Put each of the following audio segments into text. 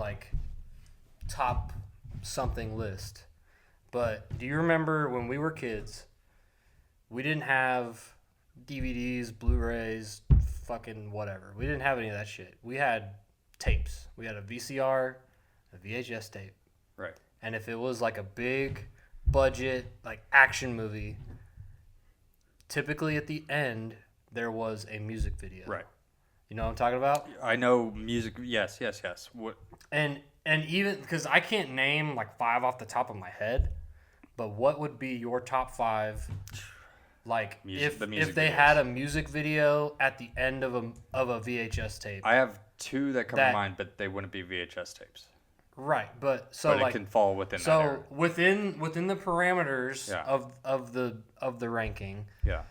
like top something list. But do you remember when we were kids, we didn't have DVDs, Blu-rays, fucking whatever. We didn't have any of that shit. We had tapes. We had a VCR, a VHS tape. Right. And if it was like a big budget, like action movie, typically at the end, there was a music video. Right. You know what I'm talking about? I know music. Yes. What? And even, because I can't name like 5 off the top of my head, but what would be your top 5? Like if they videos. had a music video at the end of a VHS tape. I have 2 that come to mind, but they wouldn't be VHS tapes. Right, but it can fall within that area. within the parameters of the ranking. Yeah.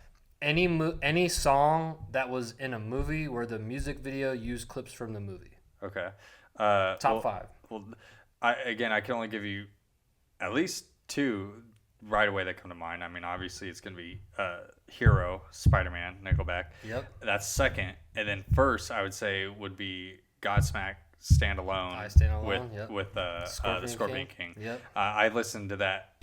Any song that was in a movie where the music video used clips from the movie. Okay. Top 5. Well, I can only give you at least 2 right away that come to mind. I mean, obviously it's going to be Hero, Spider-Man, Nickelback. Yep. That's second. And then first, I would say, would be Godsmack Stand Alone. I Stand Alone, with the Scorpion King. Yep. I listened to that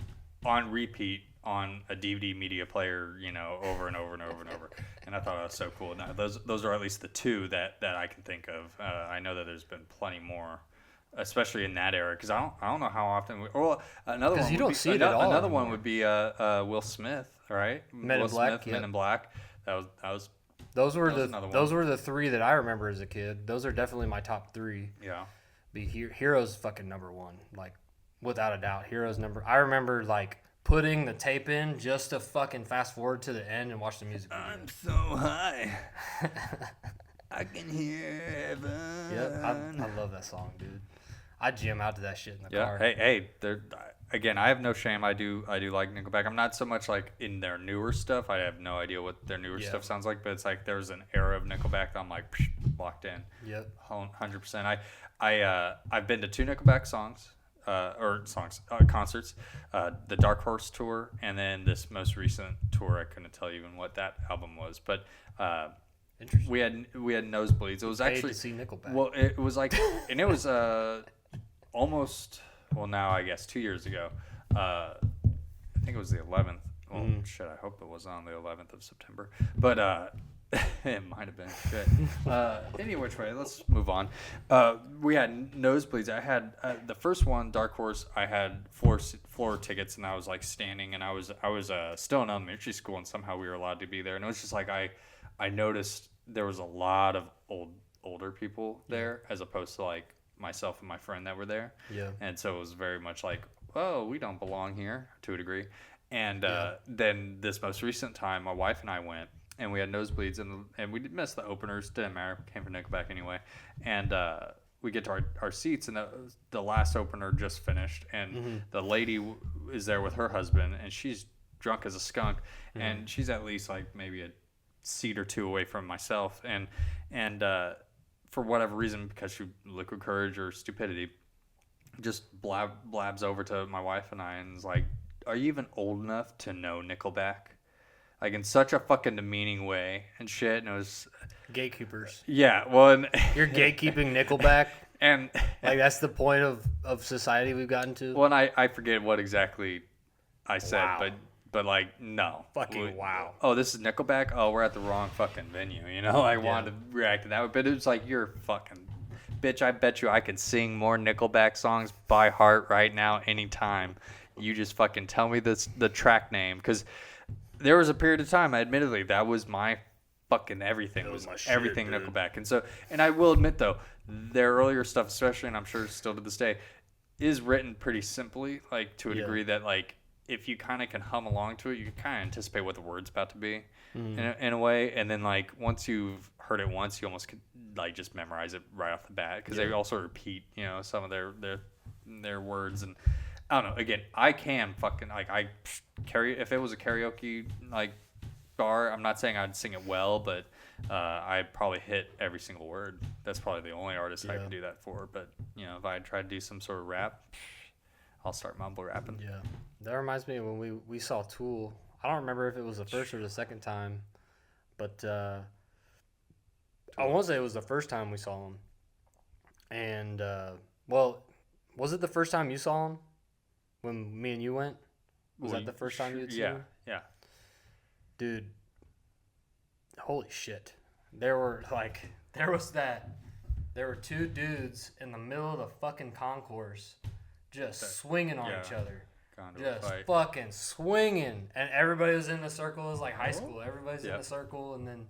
on repeat on a DVD media player, over and over and over and over. And I thought it was so cool. Now, those are at least the 2 that I can think of. I know that there's been plenty more, especially in that era, because I don't know how often. Another one. You don't see it at all another anymore. one would be Will Smith, right? Men in Black. Men in Black. That was. Those were the 3 that I remember as a kid. Those are definitely my top 3. Yeah. Hero's fucking number 1, like without a doubt. Hero's number. I remember like putting the tape in just to fucking fast forward to the end and watch the music video. I'm so high. I can hear heaven. Yeah, I love that song, dude. I jam out to that shit in the car. Hey, again, I have no shame. I do like Nickelback. I'm not so much like in their newer stuff. I have no idea what their newer stuff sounds like, but it's like there's an era of Nickelback that I'm like locked in. Yep. 100%. I've been to 2 Nickelback concerts, the Dark Horse tour, and then this most recent tour. I couldn't tell you even what that album was, but interesting. we had nosebleeds. It was actually to see Nickelback. Well, it was like, and it was almost. Well, now I guess 2 years ago. I think it was the 11th. Well, shit, I hope it was on the 11th of September. But it might have been. Shit. Any which way, let's move on. We had nosebleeds. I had the first one, Dark Horse. I had floor tickets, and I was like standing, and I was still in elementary school, and somehow we were allowed to be there. And it was just like I noticed there was a lot of older people there, as opposed to like myself and my friend that were there. Yeah. And so it was very much like, oh, we don't belong here to a degree. And then this most recent time, my wife and I went, and we had nosebleeds, and we missed the openers. Didn't matter. Came from Nickelback anyway. And we get to our seats, and the last opener just finished, and the lady is there with her husband, and she's drunk as a skunk, and she's at least like maybe a seat or 2 away from myself, and for whatever reason, because she liquid courage or stupidity, just blabs over to my wife and I and is like, "Are you even old enough to know Nickelback?" Like in such a fucking demeaning way and shit. And it was gatekeepers. Yeah, well, and you're gatekeeping Nickelback, and like that's the point of society we've gotten to. Well, and I forget what exactly I said, Wow. but like no. Wow. Oh, this is Nickelback? Oh, we're at the wrong fucking venue, I wanted to react to that way, but it was like, you're fucking bitch, I bet you I could sing more Nickelback songs by heart right now anytime. You just fucking tell me the track name, because there was a period of time, admittedly, that was my fucking everything. It was my shit, everything, dude. Nickelback. And I will admit though, their earlier stuff, especially, and I'm sure still to this day, is written pretty simply, like to a degree that like if you kind of can hum along to it, you can kind of anticipate what the word's about to be in a way. And then like once you've heard it once, you almost could like just memorize it right off the bat, because they also repeat, some of their words. And I don't know. Again, I can fucking like if it was a karaoke like bar, I'm not saying I'd sing it well, but I'd probably hit every single word. That's probably the only artist I could do that for. But if I tried to do some sort of rap, I'll start mumble rapping. Yeah, that reminds me of when we saw Tool. I don't remember if it was the first or the second time, but I want to say it was the first time we saw them. And Well, was it the first time you saw him when me and you went? Was that the first time you'd seen him? Yeah. Dude, holy shit. There were two dudes in the middle of the fucking concourse just swinging on each other. Just fucking swinging. And everybody was in the circle. It was like high school. Everybody's in the circle, and then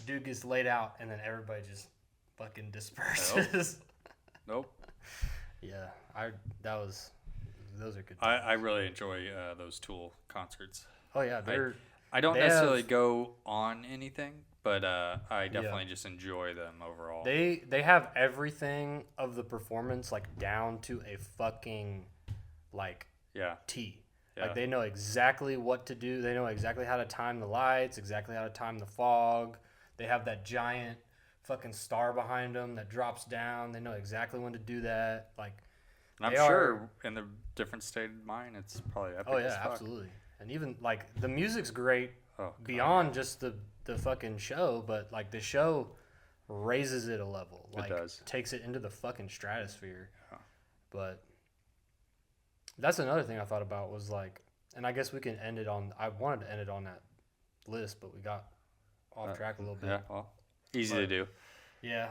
dude gets laid out, and then everybody just fucking disperses. Nope. Yeah, those are good times. I really enjoy those Tool concerts. Oh yeah, I don't necessarily go on anything, but I definitely just enjoy them overall. They have everything of the performance like down to a fucking like T. Yeah. Like they know exactly what to do. They know exactly how to time the lights, exactly how to time the fog. They have that giant fucking star behind them that drops down. They know exactly when to do that. Like, and I'm sure in the different state of mind, it's probably epic. Oh yeah, absolutely. And even like the music's great beyond just the fucking show, but like the show raises it a level. Like, it does. Takes it into the fucking stratosphere. Yeah. But that's another thing I thought about was like, and I guess we can end it on. I wanted to end it on that list, but we got off track a little bit. Yeah, well, easy to do. Yeah.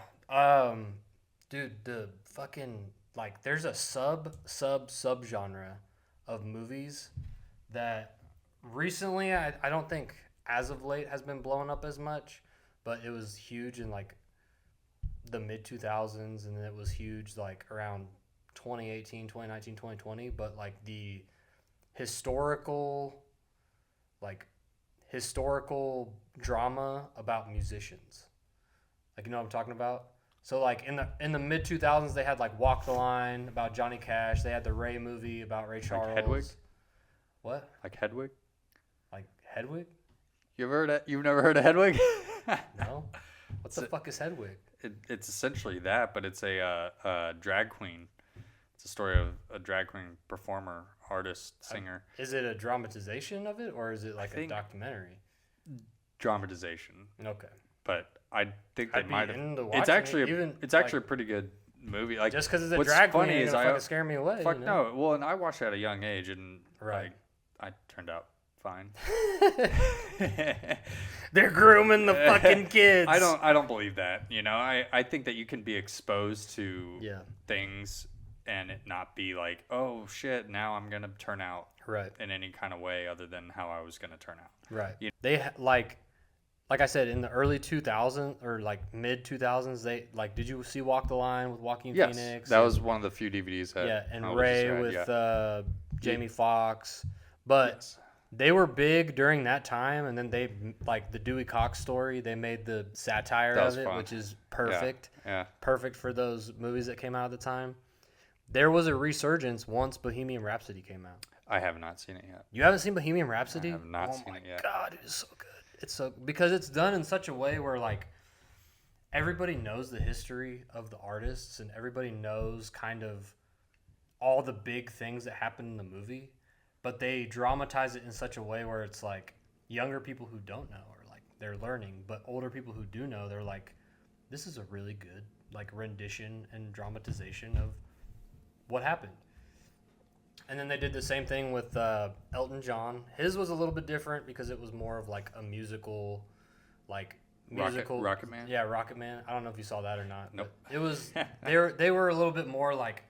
Dude, the fucking like, there's a sub genre of movies that recently I don't think as of late has been blowing up as much, but it was huge in like the mid 2000s, and then it was huge like around 2018, 2019, 2020, but like the historical drama about musicians. Like, you know what I'm talking about? So like in the mid 2000s they had like Walk the Line about Johnny Cash. They had the Ray movie about Ray Charles. Like Hedwig? What? Like Hedwig? Like Hedwig? You've never heard of Hedwig? No. What the fuck is Hedwig? It's essentially that, but it's a drag queen. It's a story of a drag queen performer, artist, singer. Is it a dramatization of it, or is it like a documentary? Dramatization. Okay. But I think they might have. It's actually a pretty good movie. Like, just because it's a drag queen, it's fucking scare me away. Fuck no. Well, and I watched it at a young age, and like, I turned out fine. They're grooming the fucking kids. I don't believe that. You know, I think that you can be exposed to things and it not be like, oh shit, now I'm gonna turn out in any kind of way other than how I was gonna turn out. Right. You know? They like I said, in the early 2000s or like mid 2000s, they like. Did you see Walk the Line with Joaquin Phoenix? That was one of the few DVDs. And Ray with Jamie Foxx, but. They were big during that time, and then they, like the Dewey Cox story, they made the satire of it, fun. Which is perfect. Yeah. Perfect for those movies that came out at the time. There was a resurgence once Bohemian Rhapsody came out. I have not seen it yet. You haven't seen Bohemian Rhapsody? I have not seen it yet. Oh my God, it is so good. It's so, because it's done in such a way where like everybody knows the history of the artists, and everybody knows kind of all the big things that happen in the movie. But they dramatize it in such a way where it's like younger people who don't know are like they're learning, but older people who do know, they're like, this is a really good like rendition and dramatization of what happened. And then they did the same thing with Elton John. His was a little bit different because it was more of like a musical, Rocket Man. Yeah, Rocket Man. I don't know if you saw that or not. Nope. It was they were a little bit more like.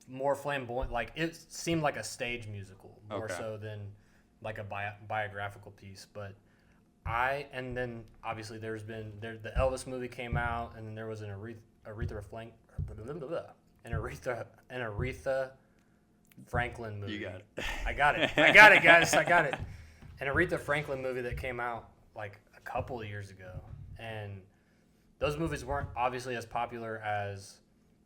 More flamboyant, like it seemed like a stage musical more so than like a biographical piece. But and then obviously the Elvis movie came out, and then there was an Aretha Franklin movie. You got it. I got it, guys. I got it. An Aretha Franklin movie that came out like a couple of years ago, and those movies weren't obviously as popular as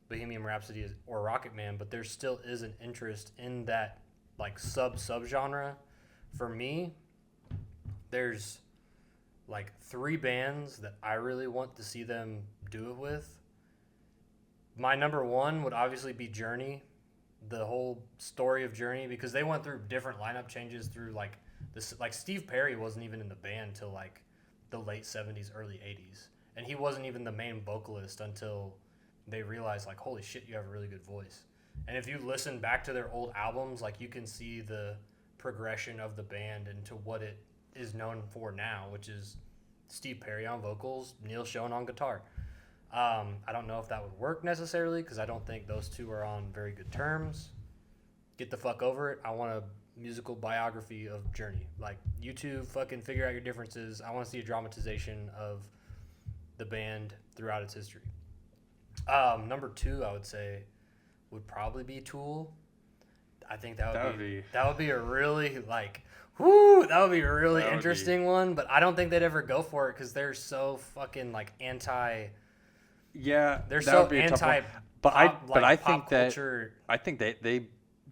Bohemian Rhapsody or Rocket Man, but there still is an interest in that like sub-genre. For me, there's like 3 bands that I really want to see them do it with. My number 1 would obviously be Journey, the whole story of Journey, because they went through different lineup changes through like this. Like Steve Perry wasn't even in the band till like the late 70s, early 80s, and he wasn't even the main vocalist until they realize like, holy shit, you have a really good voice. And if you listen back to their old albums, like you can see the progression of the band into what it is known for now, which is Steve Perry on vocals, Neil Schon on guitar. I don't know if that would work necessarily because I don't think those two are on very good terms. Get the fuck over it. I want a musical biography of Journey. Like, you two fucking figure out your differences. I want to see a dramatization of the band throughout its history. Number 2, I would say, would probably be Tool. I think that would be a really like, that would be a really interesting one. But I don't think they'd ever go for it because they're so fucking like anti. Yeah, they're so anti. But I think culture. I think they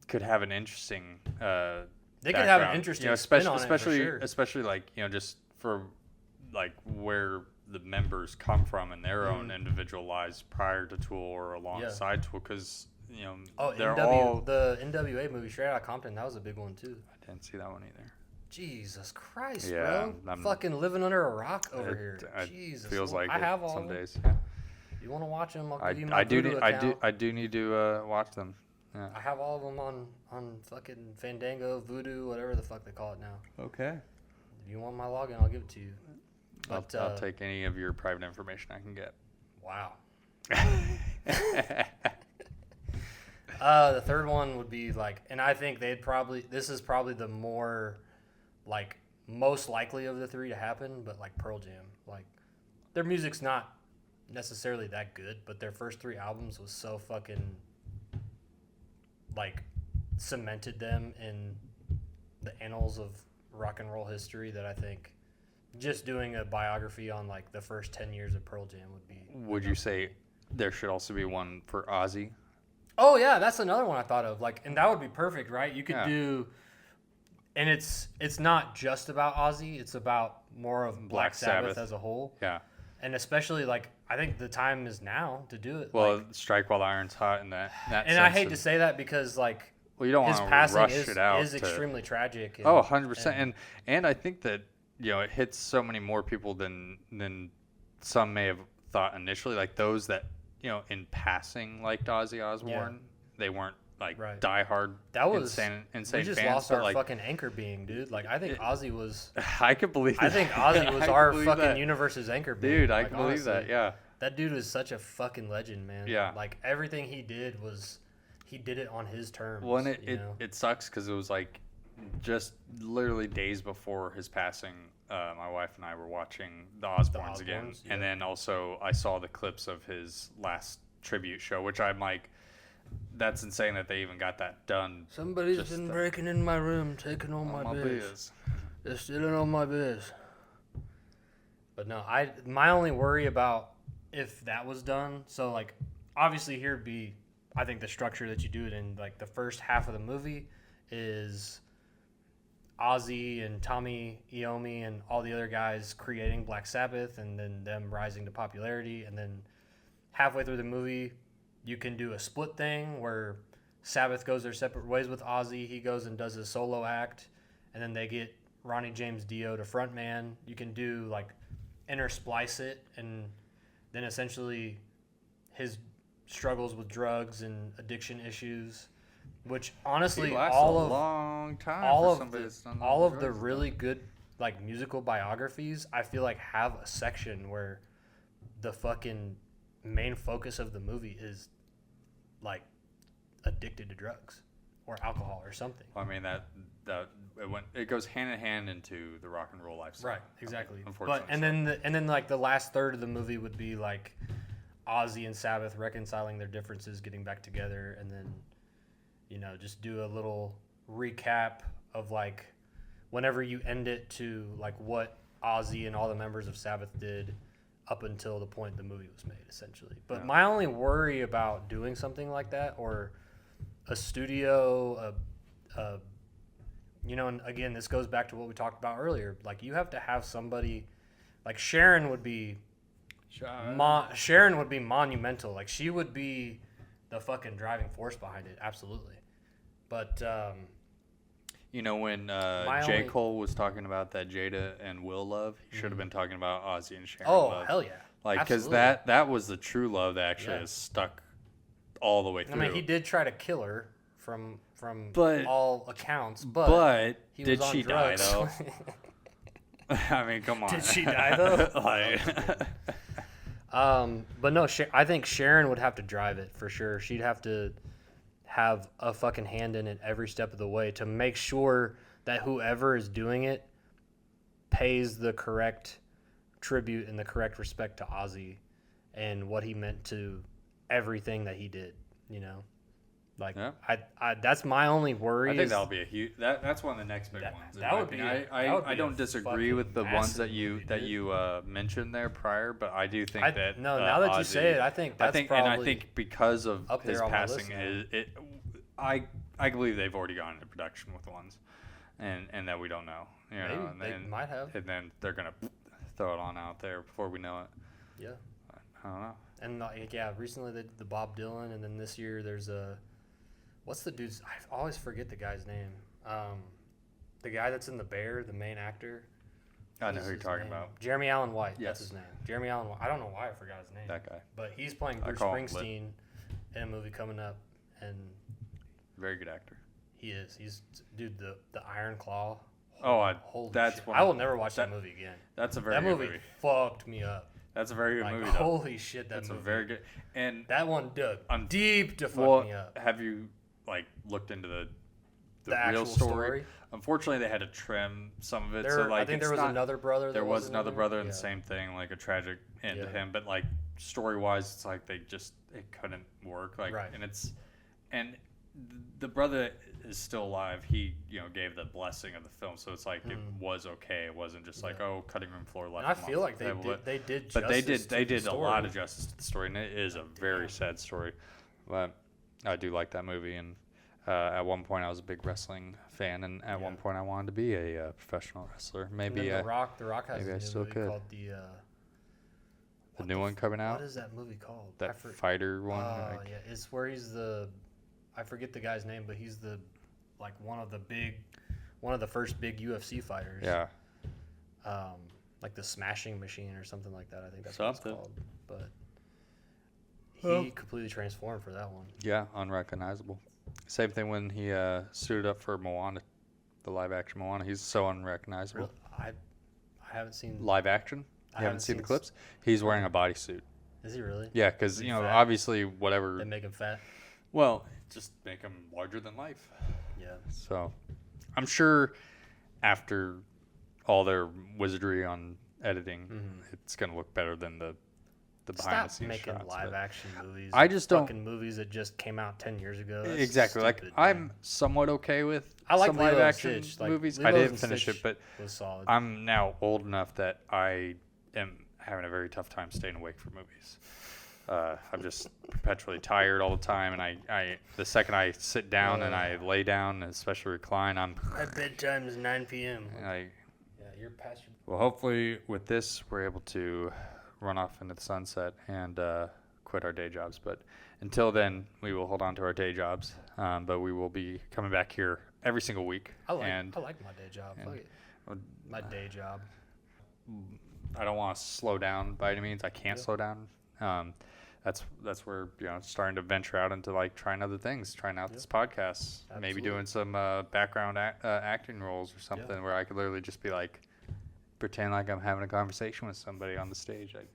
could have an interesting. They could have an interesting spin on it, for sure. Especially like, you know, just for like where the members come from in their own individual lives prior to Tool or alongside Tool, because you know the NWA movie Straight Outta Compton, that was a big one too. I didn't see that one either. Jesus Christ, bro! I'm fucking living under a rock over here. Jesus, feels like I have all some them. days. You want to watch them? I'll give you my Voodoo account. I do need to watch them. Yeah. I have all of them on fucking Fandango, Voodoo, whatever the fuck they call it now. Okay. If you want my login, I'll give it to you. But, I'll take any of your private information I can get. Wow. The third one would be like, and I think this is probably the more like most likely of the 3 to happen, but like Pearl Jam. Like, their music's not necessarily that good, but their first 3 albums was so fucking like cemented them in the annals of rock and roll history that I think just doing a biography on like the first 10 years of Pearl Jam would be. Would you say there should also be one for Ozzy? Oh yeah, that's another one I thought of. Like, and that would be perfect, right? You could do, and it's not just about Ozzy. It's about more of Black Sabbath as a whole. Yeah. And especially like, I think the time is now to do it. Well, like, strike while the iron's hot in that and sense. I hate to say that because like, you don't his want to passing rush is, it out. Is extremely tragic. And, 100%. And I think that, you know, it hits so many more people than some may have thought initially. Like those that, you know, in passing liked Ozzy Osbourne, they weren't like diehard. That was insane we just fans, lost our like, fucking anchor being, dude. Like, I think Ozzy was. I could believe. I think Ozzy was our fucking universe's anchor being. Dude, I like, can believe honestly, that. Yeah. That dude was such a fucking legend, man. Yeah. Like, everything he did he did it on his terms. Well, and it sucks because it was like just literally days before his passing. My wife and I were watching the Osbournes again, and then also I saw the clips of his last tribute show, which I'm like, that's insane that they even got that done. Somebody's been breaking in my room, taking all my biz. They're stealing all my biz. But no, my only worry about if that was done, so like obviously here'd be, I think the structure that you do it in, like the first half of the movie is Ozzy and Tommy Iommi and all the other guys creating Black Sabbath and then them rising to popularity, and then halfway through the movie you can do a split thing where Sabbath goes their separate ways with Ozzy. He goes and does his solo act, and then they get Ronnie James Dio to frontman. You can do like intersplice it, and then essentially his struggles with drugs and addiction issues, which honestly all of the really good like musical biographies I feel like have a section where the fucking main focus of the movie is like addicted to drugs or alcohol or something. I mean that it goes hand in hand into the rock and roll lifestyle. Right, exactly. Unfortunately, but and then like the last third of the movie would be like Ozzy and Sabbath reconciling their differences, getting back together, and then, you know, just do a little recap of like whenever you end it to like what Ozzy and all the members of Sabbath did up until the point the movie was made, essentially. But my only worry about doing something like that, or a studio, you know, and again, this goes back to what we talked about earlier. Like, you have to have somebody, like Sharon would be monumental. Like, she would be the fucking driving force behind it, absolutely. But you know, when Cole was talking about that Jada and Will love, he should have been talking about Ozzy and Sharon. Oh, love. Hell yeah. Like, because Absolutely. that was the true love that actually Yeah. is stuck all the way I through. mean, he did try to kill her from But- all accounts, but he did was on she die drugs. though? I mean, come on. Did she die, though? Like, But no, I think Sharon would have to drive it for sure. She'd have to have a fucking hand in it every step of the way to make sure that whoever is doing it pays the correct tribute and the correct respect to Ozzy and what he meant to everything that he did, you know? Like, Yeah. I that's my only worry. I think is that'll be a huge. That's one of the next big That- ones. in that my would be opinion. a- that would I be don't a disagree fucking with the ones massive that you movie, mentioned there prior, but I do think that no, now that you Ozzy- say it, I think that's and probably I think because of up his there on my passing, list now. I believe they've already gone into production with ones, and that we don't know. You maybe know, and they then, might have. and then they're gonna throw it on out there before we know it. Yeah. I don't know. And like, yeah, recently they did the Bob Dylan, and then this year there's a, what's the dude's? I always forget the guy's name. The guy that's in The Bear, the main actor. I know What's who you're his talking name? about. Jeremy Allen White. Yes. That's his name. Jeremy Allen White. I don't know why I forgot his name. That guy. But he's playing I Bruce call him Lit. Springsteen in a movie coming up, and Very good actor. he is. He's dude. The Iron Claw. Oh, Holy that's shit. one I of- will never watch that that- movie again. That's a very That good movie, movie. fucked me up. That's a very good Like, movie, though. holy shit, that That's movie. a very good. And That one dug I'm- deep to fuck well, me up. have you like looked into the The real actual story? story? Unfortunately, they had to trim some of it. There, so like, I think it's there was not- another brother. There that was wasn't another in brother, there. and the Yeah. same thing, like a tragic end to Yeah. him. But like story wise, it's like it couldn't work. Like, Right. and the brother is still alive. He gave the blessing of the film, so it's like it was okay. It wasn't just like, Yeah. oh, cutting room floor left. And I him feel off like the they table. did. They did. But they justice did. to They the did a lot story. of justice to the story, and it is a very Damn. sad story. But I do like that movie, and at one point I was a big wrestling fan, and at one point I wanted to be a professional wrestler. And Maybe then the Rock has maybe I a new still movie could. called the new one coming out. What is that movie called? That fighter one. Oh like- yeah, it's where he's I forget the guy's name, but he's one of the first big UFC fighters. Yeah. Like the Smashing Machine or something like that. I think that's Something. what it's called. But Well. he completely transformed for that one. Yeah, unrecognizable. Same thing when he suited up for Moana, the live action Moana. He's so unrecognizable. Really, I haven't seen. Live action? I You haven't seen the seen clips? He's wearing a bodysuit. Is he really? Yeah, because Is he fat? obviously whatever. They make him fat. Well, just make him larger than life. Yeah. So, I'm sure after all their wizardry on editing, it's gonna look better than the behind the Stop scenes making shots. live but- action movies. I and just don't- fucking movies that just came out 10 years ago. That's Exactly. Like stupid, I'm man. somewhat okay with I like some Lilo live and action Stitch. Like, movies. I Lilo didn't and finish Stitch it, but was solid. I'm now old enough that I am having a very tough time staying awake for movies. I'm just perpetually tired all the time, and I the second I sit down and I lay down, especially recline, My bedtime is 9 p.m. Yeah, you're past your. well, hopefully with this we're able to run off into the sunset and quit our day jobs. But until then, we will hold on to our day jobs. But we will be coming back here every single week. I like and my day job. Fuck it. My day job. I don't want to slow down by any means. I can't slow down. That's where starting to venture out into like trying other things, trying out this podcast, maybe doing some background acting roles or something where I could literally just be like pretend like I'm having a conversation with somebody on the stage. Like,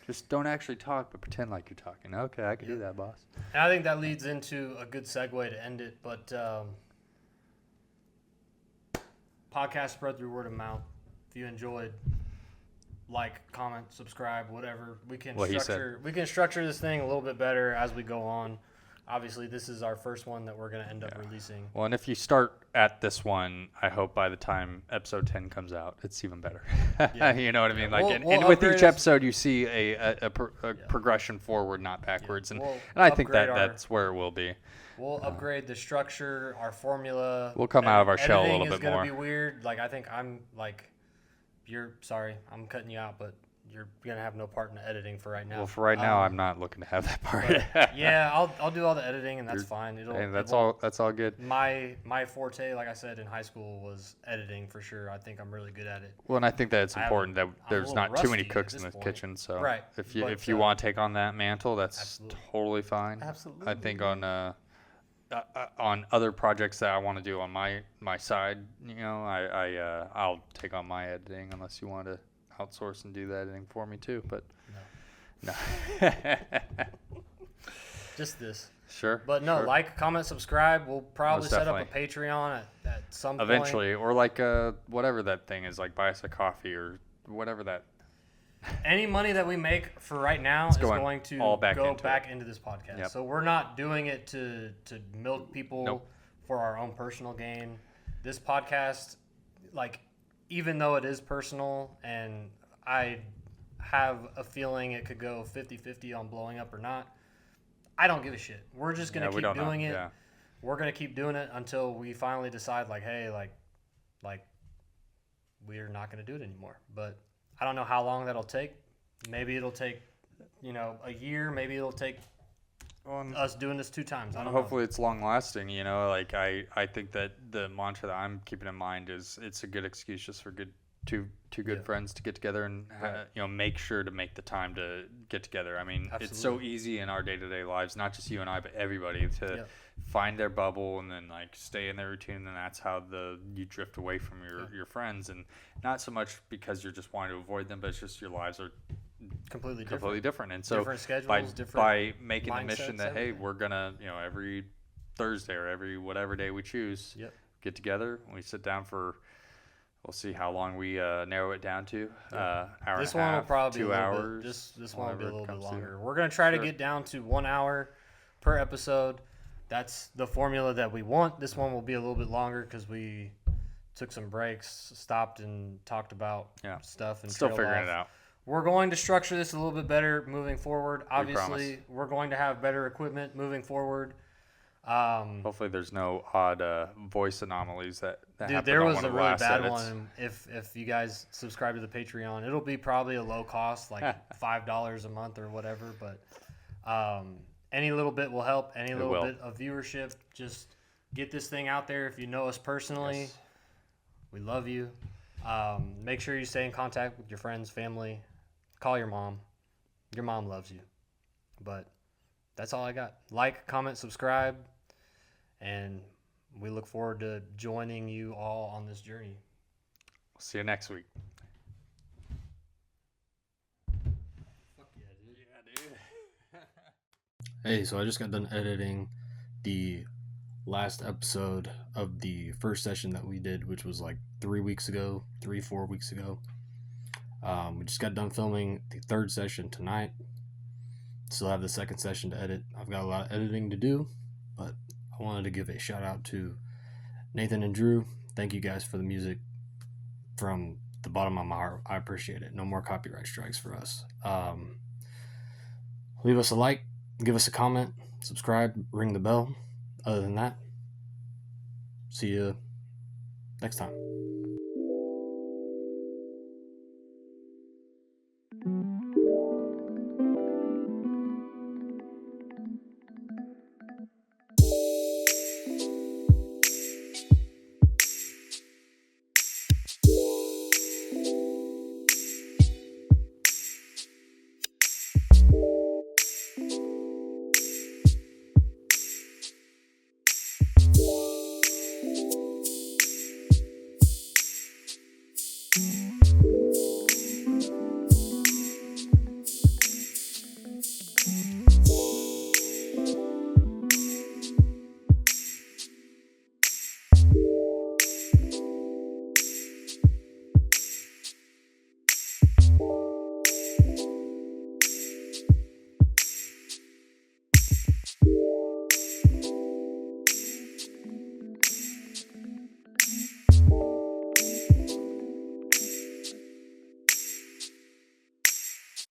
just don't actually talk, but pretend like you're talking. Okay, I can do that, boss. And I think that leads into a good segue to end it. But podcast spread through word of mouth. If you enjoyed, like, comment, subscribe, whatever. We can structure this thing a little bit better as we go on. Obviously, this is our first one that we're going to end up releasing. Well, and if you start at this one, I hope by the time episode 10 comes out, it's even better. You know what I mean? Like, We'll and with upgrade each episode, you see a progression forward, not backwards. And I think that's where it will be. We'll upgrade the structure, our formula. We'll come out of our shell a Editing little bit more. is going to be weird. Like, I think I'm like, I'm cutting you out, but you're gonna have no part in the editing for right now. Well, for right now, I'm not looking to have that part. Yeah, I'll do all the editing, and that's fine. That's all good. My forte, like I said, in high school was editing for sure. I think I'm really good at it. Well, and I think that it's important that there's not too many rusty cooks at in the this point. kitchen. So Right, if you want to take on that mantle, that's Absolutely. totally fine. Absolutely. I think on other projects that I want to do on my side, you know, I'll take on my editing unless you want to outsource and do the editing for me too. But no. Just this. Sure. But no, sure. like, comment, subscribe. We'll probably Most set up a definitely. Patreon at some point. Eventually, or like whatever that thing is, like buy us a coffee or whatever that. Any money that we make for right now is going to all back go into back into this podcast. Yep. So we're not doing it to milk people Nope. for our own personal gain. This podcast, like, even though it is personal and I have a feeling it could go 50-50 on blowing up or not, I don't give a shit. We're just going to keep doing it. Yeah. We're going to keep doing it until we finally decide, like, hey, like we're not going to do it anymore. But I don't know how long that'll take. Maybe it'll take, a year. Maybe it'll take us doing this 2 times. I don't know. Hopefully it's long lasting, you know, like I think that the mantra that I'm keeping in mind is it's a good excuse just for two good friends to get together and make sure to make the time to get together. I mean, Absolutely. It's so easy in our day-to-day lives, not just you and I, but everybody to find their bubble and then like stay in their routine, and that's how you drift away from your friends, and not so much because you're just wanting to avoid them, but it's just your lives are completely different. And so different schedules, by making the mission mindsets, that everything. hey, we're gonna every Thursday or every whatever day we choose, get together and we sit down for. We'll see how long we narrow it down to. Hour this and a one will half, probably 2 be a little hours. bit, this one will be a little bit longer. To. We're gonna try to get down to 1 hour per episode. That's the formula that we want. This one will be a little bit longer because we took some breaks, stopped and talked about stuff, and still trailed figuring off. it out. We're going to structure this a little bit better moving forward. Obviously, promise. we're going to have better equipment moving forward. Hopefully, there's no odd voice anomalies that Dude, happened there on was one a of the really last bad edits. one. If you guys subscribe to the Patreon, it'll be probably a low cost, like $5 a month or whatever. But any little bit will help. Any little bit of viewership, just get this thing out there. If you know us personally, we love you. Make sure you stay in contact with your friends, family. Call your mom. Your mom loves you. But that's all I got. Like, comment, subscribe, and we look forward to joining you all on this journey. See you next week. Fuck yeah, dude. Yeah, dude. Hey, so I just got done editing the last episode of the first session that we did, which was like 4 weeks ago. We just got done filming the third session tonight. Still have the second session to edit. I've got a lot of editing to do, but I wanted to give a shout out to Nathan and Drew. Thank you guys for the music from the bottom of my heart. I appreciate it. No more copyright strikes for us. Leave us a like, give us a comment, subscribe, ring the bell. Other than that, see you next time.